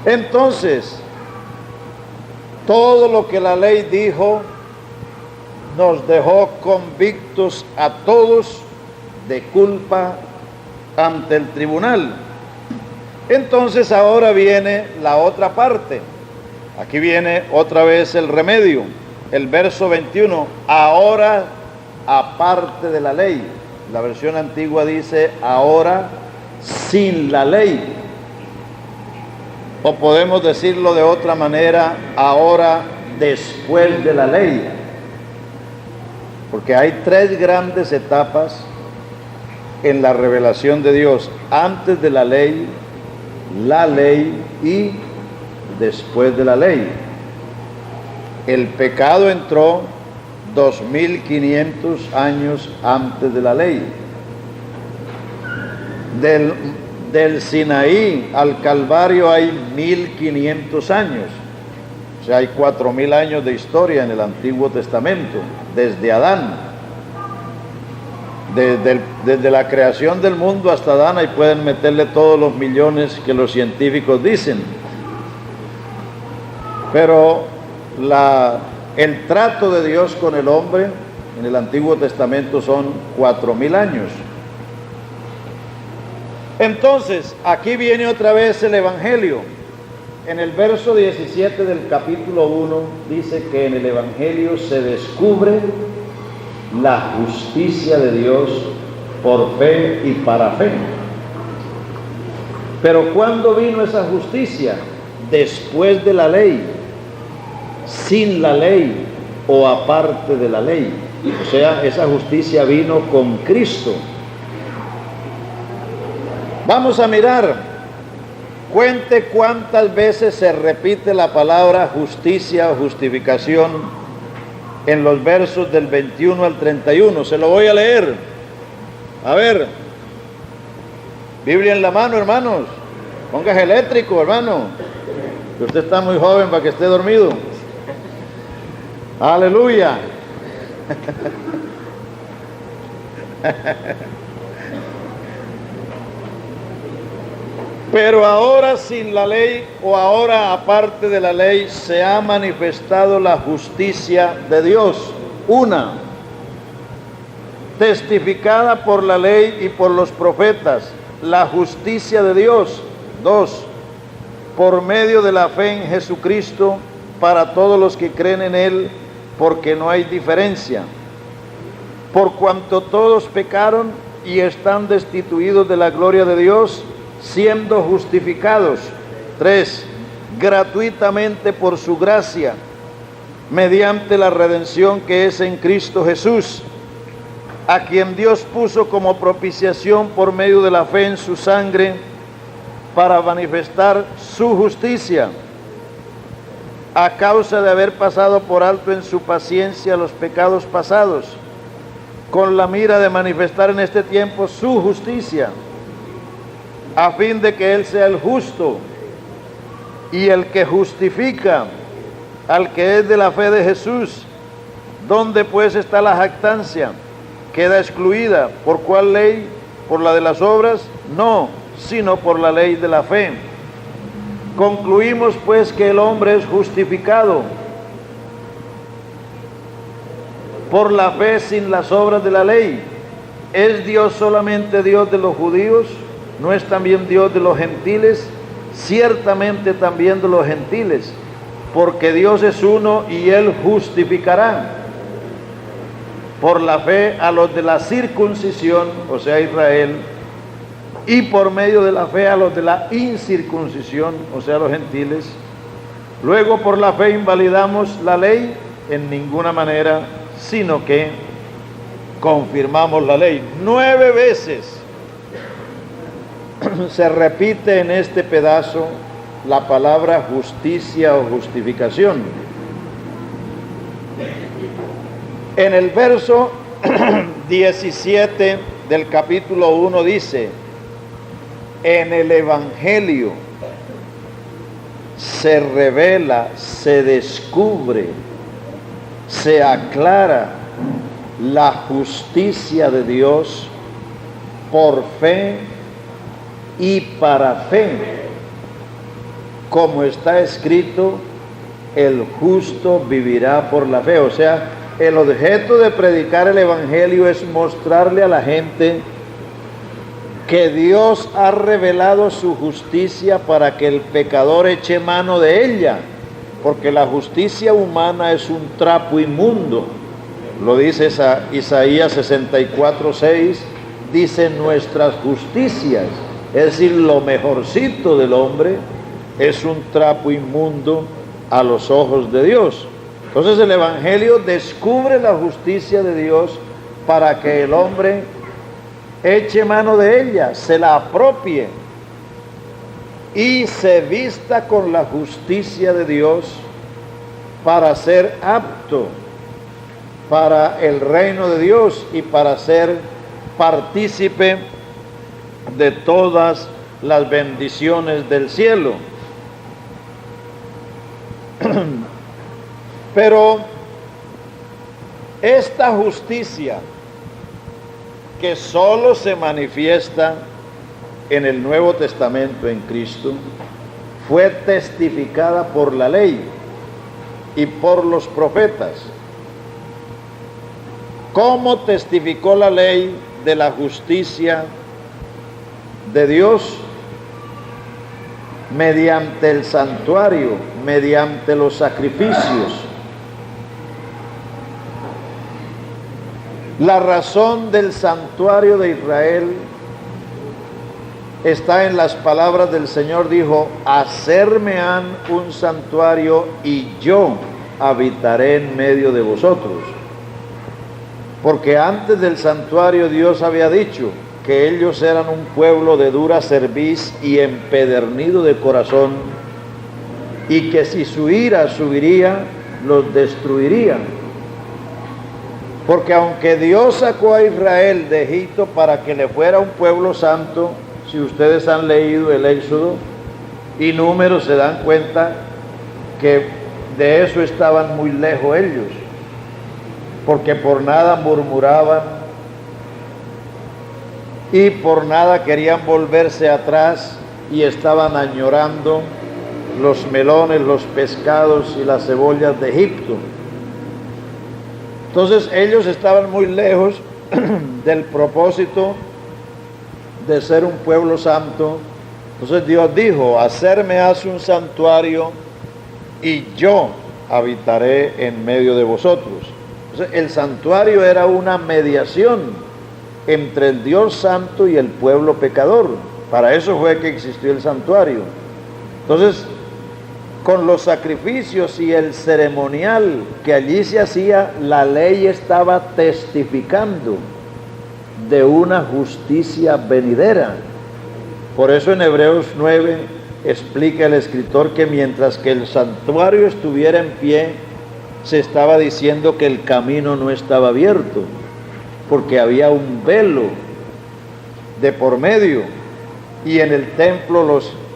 Entonces, todo lo que la ley dijo nos dejó convictos a todos de culpa ante el tribunal. Entonces ahora viene la otra parte. Aquí viene otra vez el remedio. El verso 21, ahora aparte de la ley. La versión antigua dice ahora sin la ley. O podemos decirlo de otra manera, ahora después de la ley. Porque hay tres grandes etapas en la revelación de Dios: antes de la ley y después de la ley. El pecado entró 2500 años antes de la ley. Del Sinaí al Calvario hay 1500 años. O sea, hay 4000 años de historia en el Antiguo Testamento, desde Adán. Desde la creación del mundo hasta Adán, ahí pueden meterle todos los millones que los científicos dicen. Pero el trato de Dios con el hombre en el Antiguo Testamento son 4000 años. Entonces, aquí viene otra vez el Evangelio. En el verso 17 del capítulo 1 dice que en el Evangelio se descubre la justicia de Dios por fe y para fe. Pero ¿cuándo vino esa justicia? Después de la ley, sin la ley o aparte de la ley. O sea, esa justicia vino con Cristo. Vamos a mirar, cuente cuántas veces se repite la palabra justicia o justificación en los versos del 21 al 31. Se lo voy a leer. A ver, Biblia en la mano, hermanos. Póngase eléctrico, hermano, que usted está muy joven para que esté dormido. Aleluya. Pero ahora sin la ley o ahora aparte de la ley se ha manifestado la justicia de Dios. Una, testificada por la ley y por los profetas, la justicia de Dios. Dos, por medio de la fe en Jesucristo para todos los que creen en Él, porque no hay diferencia. Por cuanto todos pecaron y están destituidos de la gloria de Dios, siendo justificados, 3, gratuitamente por su gracia, mediante la redención que es en Cristo Jesús, a quien Dios puso como propiciación por medio de la fe en su sangre, para manifestar su justicia, a causa de haber pasado por alto en su paciencia los pecados pasados, con la mira de manifestar en este tiempo su justicia, a fin de que Él sea el justo y el que justifica al que es de la fe de Jesús. ¿Dónde pues está la jactancia? ¿Queda excluida? ¿Por cuál ley? ¿Por la de las obras? No, sino por la ley de la fe. Concluimos pues que el hombre es justificado por la fe sin las obras de la ley. ¿Es Dios solamente Dios de los judíos? ¿No es también Dios de los gentiles? Ciertamente también de los gentiles, porque Dios es uno y Él justificará por la fe a los de la circuncisión, o sea Israel, y por medio de la fe a los de la incircuncisión, o sea los gentiles. Luego por la fe invalidamos la ley en ninguna manera, sino que confirmamos la ley. 9 veces se repite en este pedazo la palabra justicia o justificación. En el verso 17 del capítulo 1 dice: en el Evangelio se revela, se descubre, se aclara la justicia de Dios por fe y para fe, como está escrito, el justo vivirá por la fe. O sea, el objeto de predicar el Evangelio es mostrarle a la gente que Dios ha revelado su justicia para que el pecador eche mano de ella, porque la justicia humana es un trapo inmundo. Lo dice Isaías 64:6, dice: nuestras justicias, es decir, lo mejorcito del hombre, es un trapo inmundo a los ojos de Dios. Entonces el Evangelio descubre la justicia de Dios para que el hombre eche mano de ella, se la apropie y se vista con la justicia de Dios para ser apto para el reino de Dios y para ser partícipe de todas las bendiciones del cielo. Pero esta justicia, que solo se manifiesta en el Nuevo Testamento en Cristo, fue testificada por la ley y por los profetas. ¿Cómo testificó la ley de la justicia de Dios? Mediante el santuario, mediante los sacrificios. La razón del santuario de Israel está en las palabras del Señor. Dijo: hacerme han un santuario y yo habitaré en medio de vosotros. Porque antes del santuario Dios había dicho que ellos eran un pueblo de dura cerviz y empedernido de corazón, y que si su ira subiría, los destruiría. Porque aunque Dios sacó a Israel de Egipto para que le fuera un pueblo santo, si ustedes han leído el Éxodo y Números, se dan cuenta que de eso estaban muy lejos ellos, porque por nada murmuraban y por nada querían volverse atrás, y estaban añorando los melones, los pescados y las cebollas de Egipto. Entonces ellos estaban muy lejos del propósito de ser un pueblo santo. Entonces Dios dijo: hacerme has un santuario y yo habitaré en medio de vosotros. Entonces el santuario era una mediación entre el Dios santo y el pueblo pecador. Para eso fue que existió el santuario. Entonces con los sacrificios y el ceremonial que allí se hacía, la ley estaba testificando de una justicia venidera. Por eso en Hebreos 9 explica el escritor que mientras que el santuario estuviera en pie, se estaba diciendo que el camino no estaba abierto, porque había un velo de por medio, y en el templo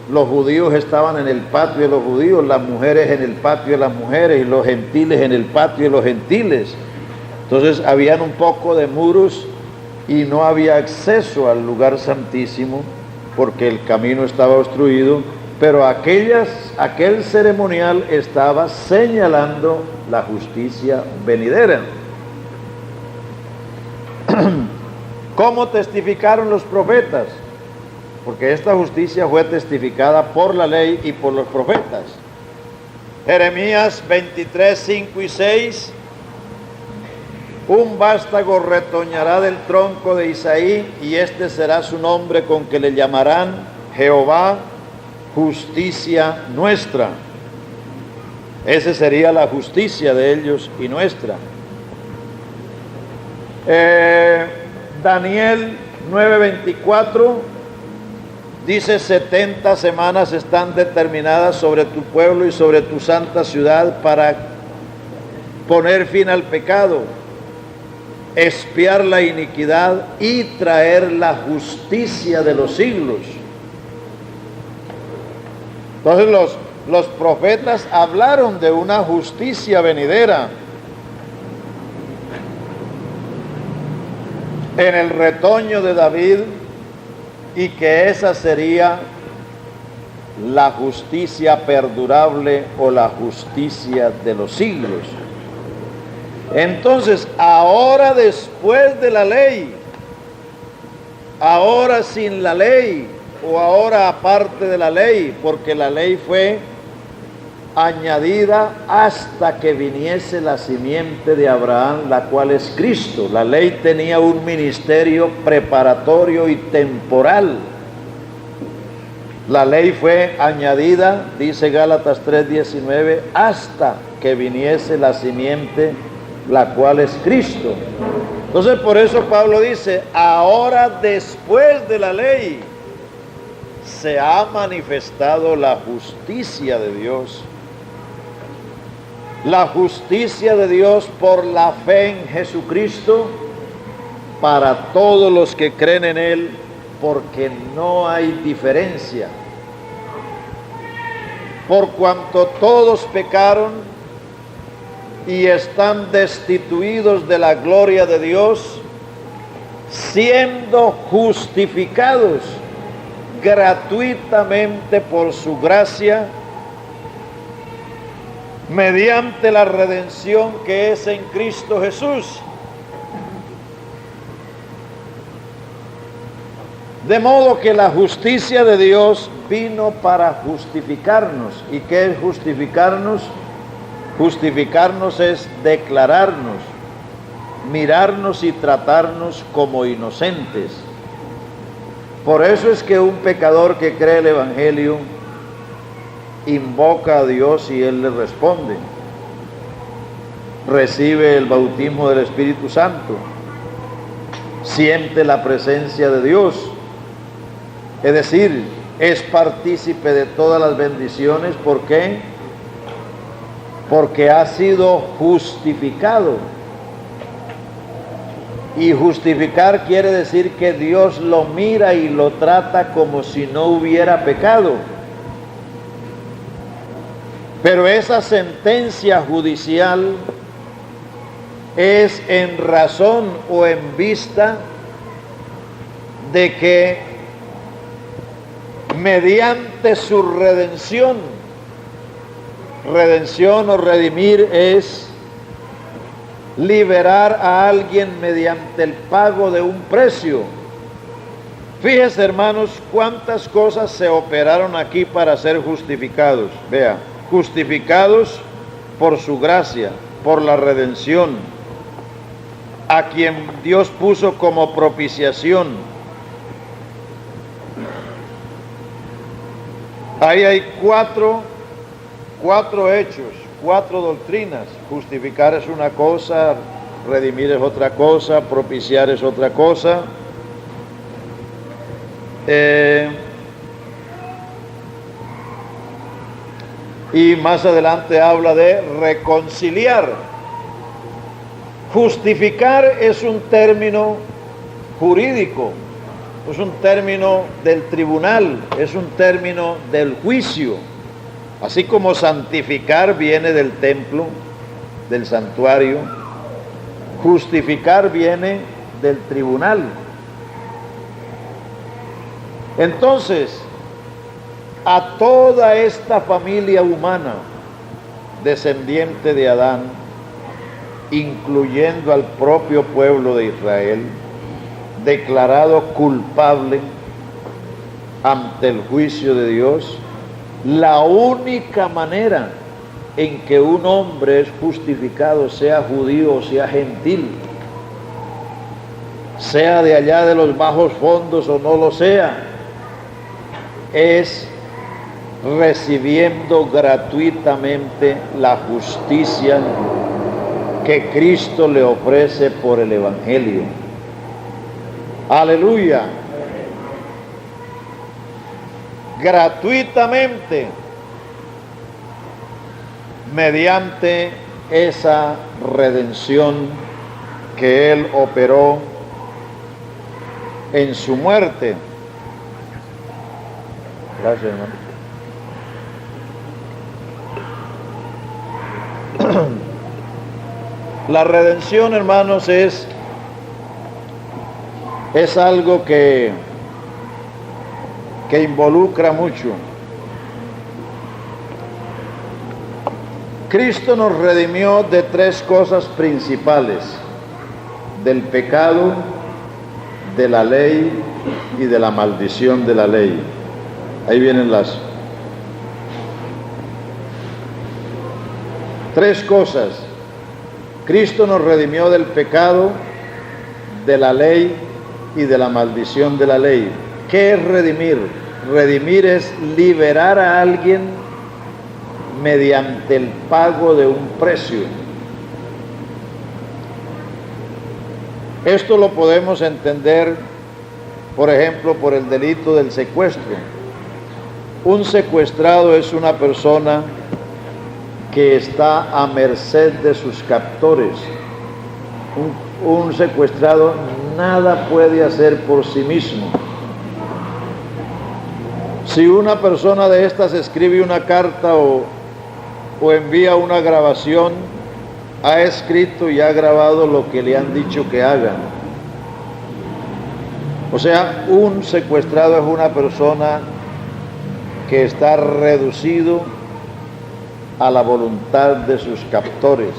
los judíos estaban en el patio de los judíos, las mujeres en el patio de las mujeres, y los gentiles en el patio de los gentiles. Entonces habían un poco de muros y no había acceso al lugar santísimo porque el camino estaba obstruido, pero aquel ceremonial estaba señalando la justicia venidera. ¿Cómo testificaron los profetas? Porque esta justicia fue testificada por la ley y por los profetas. Jeremías 23, 5 y 6. Un vástago retoñará del tronco de Isaí, y este será su nombre con que le llamarán Jehová, justicia nuestra. Esa sería la justicia de ellos y nuestra. Daniel 9:24 dice: 70 semanas están determinadas sobre tu pueblo y sobre tu santa ciudad para poner fin al pecado, expiar la iniquidad y traer la justicia de los siglos. Entonces los profetas hablaron de una justicia venidera en el retoño de David, y que esa sería la justicia perdurable o la justicia de los siglos. Entonces, ahora después de la ley, ahora sin la ley, o ahora aparte de la ley, porque la ley fue añadida hasta que viniese la simiente de Abraham, la cual es Cristo. La ley tenía un ministerio preparatorio y temporal. La ley fue añadida, dice Gálatas 3:19, hasta que viniese la simiente, la cual es Cristo. Entonces por eso Pablo dice: ahora después de la ley se ha manifestado la justicia de Dios. La justicia de Dios por la fe en Jesucristo para todos los que creen en Él, porque no hay diferencia. Por cuanto todos pecaron y están destituidos de la gloria de Dios, siendo justificados gratuitamente por su gracia, mediante la redención que es en Cristo Jesús. De modo que la justicia de Dios vino para justificarnos. ¿Y qué es justificarnos? Justificarnos es declararnos, mirarnos y tratarnos como inocentes. Por eso es que un pecador que cree el Evangelio invoca a Dios y Él le responde. Recibe el bautismo del Espíritu Santo, siente la presencia de Dios, es decir, es partícipe de todas las bendiciones. ¿Por qué? Porque ha sido justificado. Y justificar quiere decir que Dios lo mira y lo trata como si no hubiera pecado. Pero esa sentencia judicial es en razón o en vista de que mediante su redención o redimir es liberar a alguien mediante el pago de un precio. Fíjese, hermanos, cuántas cosas se operaron aquí para ser justificados. Vea, justificados por su gracia, por la redención, a quien Dios puso como propiciación. Ahí hay 4 4 hechos, 4 doctrinas. Justificar es una cosa, redimir es otra cosa, propiciar es otra cosa. Y más adelante habla de reconciliar. Justificar es un término jurídico, es un término del tribunal, es un término del juicio. Así como santificar viene del templo, del santuario, justificar viene del tribunal. Entonces, a toda esta familia humana, descendiente de Adán, incluyendo al propio pueblo de Israel, declarado culpable ante el juicio de Dios, la única manera en que un hombre es justificado, sea judío o sea gentil, sea de allá de los bajos fondos o no lo sea, es recibiendo gratuitamente la justicia que Cristo le ofrece por el Evangelio. Aleluya. Gratuitamente, mediante esa redención que Él operó en su muerte. Gracias, hermano. La redención, hermanos, es algo que involucra mucho. Cristo nos redimió de 3 cosas principales: del pecado, de la ley y de la maldición de la ley. Ahí vienen las 3 cosas. Cristo nos redimió del pecado, de la ley y de la maldición de la ley. ¿Qué es redimir? Redimir es liberar a alguien mediante el pago de un precio. Esto lo podemos entender, por ejemplo, por el delito del secuestro. Un secuestrado es una persona que está a merced de sus captores. Un secuestrado nada puede hacer por sí mismo. Si una persona de estas escribe una carta o envía una grabación, ha escrito y ha grabado lo que le han dicho que haga. O sea, un secuestrado es una persona que está reducido a la voluntad de sus captores.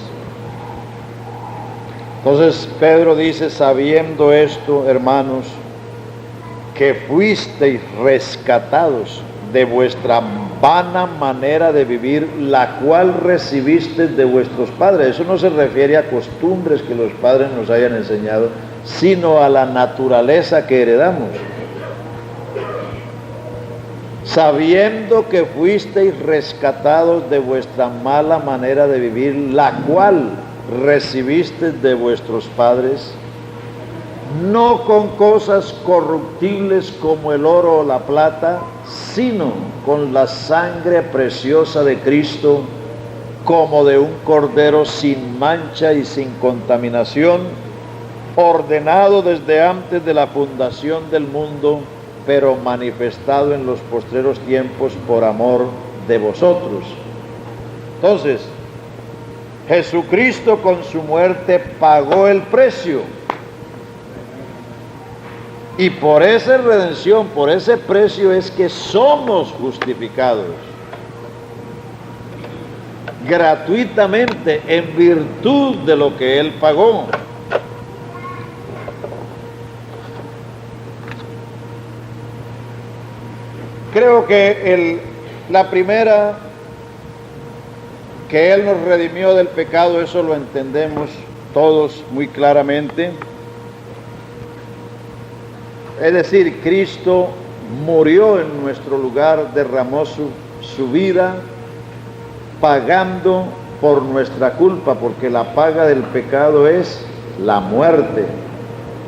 Entonces Pedro dice: sabiendo esto, hermanos, que fuisteis rescatados de vuestra vana manera de vivir, la cual recibisteis de vuestros padres. Eso no se refiere a costumbres que los padres nos hayan enseñado, sino a la naturaleza que heredamos. Sabiendo que fuisteis rescatados de vuestra mala manera de vivir, la cual recibisteis de vuestros padres, no con cosas corruptibles como el oro o la plata, sino con la sangre preciosa de Cristo, como de un cordero sin mancha y sin contaminación, ordenado desde antes de la fundación del mundo, pero manifestado en los postreros tiempos por amor de vosotros. Entonces, Jesucristo con su muerte pagó el precio. Y por esa redención, por ese precio es que somos justificados. Gratuitamente, en virtud de lo que Él pagó. Creo que la primera, que Él nos redimió del pecado, eso lo entendemos todos muy claramente. Es decir, Cristo murió en nuestro lugar, derramó su vida pagando por nuestra culpa, porque la paga del pecado es la muerte.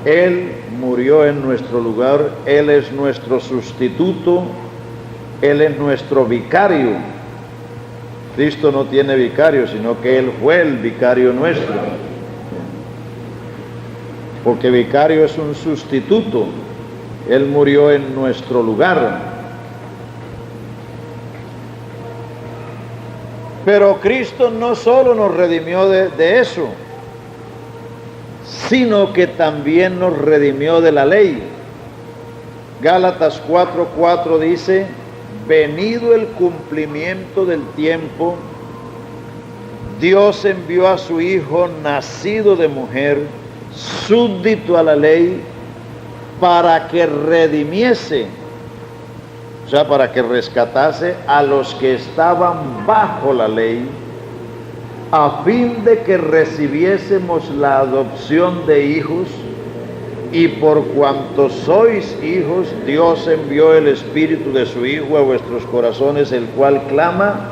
Él murió en nuestro lugar, Él es nuestro sustituto, Él es nuestro vicario. Cristo no tiene vicario, sino que Él fue el vicario nuestro. Porque vicario es un sustituto. Él murió en nuestro lugar. Pero Cristo no solo nos redimió de eso, sino que también nos redimió de la ley. Gálatas 4:4 dice: venido el cumplimiento del tiempo, Dios envió a su Hijo, nacido de mujer, súbdito a la ley, para que redimiese, o sea, para que rescatase a los que estaban bajo la ley, a fin de que recibiésemos la adopción de hijos, y por cuanto sois hijos, Dios envió el Espíritu de su Hijo a vuestros corazones, el cual clama: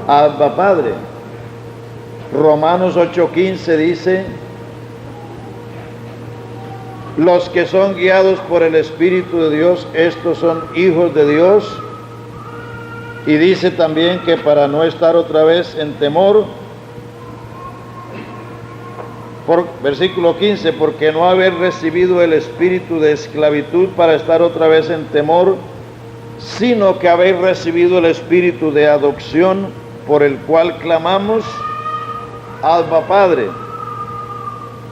Abba, Padre. Romanos 8:15 dice: los que son guiados por el Espíritu de Dios, estos son hijos de Dios. Y dice también que para no estar otra vez en temor, versículo 15, porque no haber recibido el espíritu de esclavitud para estar otra vez en temor, sino que habéis recibido el espíritu de adopción, por el cual clamamos: Abba, Padre.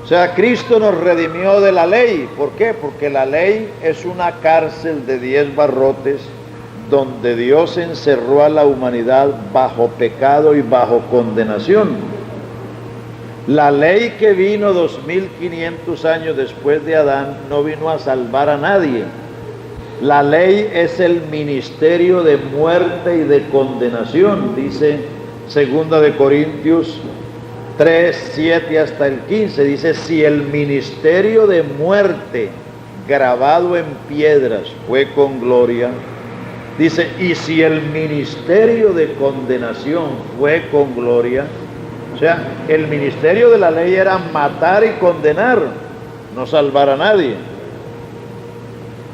O sea, Cristo nos redimió de la ley. ¿Por qué? Porque la ley es una cárcel de 10 barrotes donde Dios encerró a la humanidad bajo pecado y bajo condenación. La ley que vino 2500 años después de Adán no vino a salvar a nadie. La ley es el ministerio de muerte y de condenación, dice 2 de Corintios 3, 7 hasta el 15, dice: si el ministerio de muerte grabado en piedras fue con gloria, dice, y si el ministerio de condenación fue con gloria, o sea, el ministerio de la ley era matar y condenar, no salvar a nadie.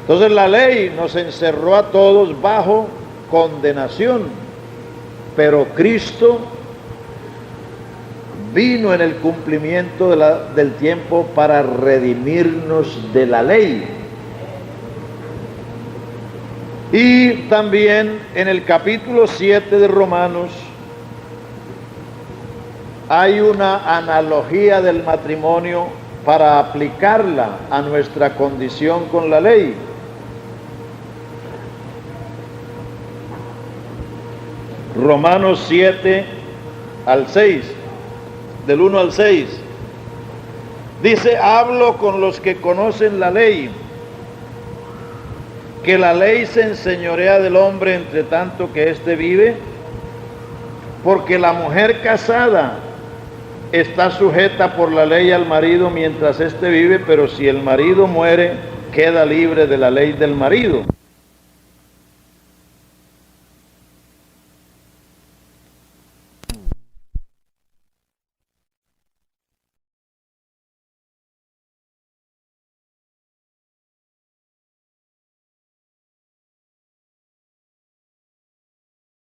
Entonces la ley nos encerró a todos bajo condenación, pero Cristo vino en el cumplimiento del tiempo para redimirnos de la ley. Y también en el capítulo 7 de Romanos hay una analogía del matrimonio para aplicarla a nuestra condición con la ley. Romanos 7 al 6, del 1 al 6, dice: hablo con los que conocen la ley, que la ley se enseñorea del hombre entre tanto que éste vive, porque la mujer casada está sujeta por la ley al marido mientras éste vive, pero si el marido muere, queda libre de la ley del marido.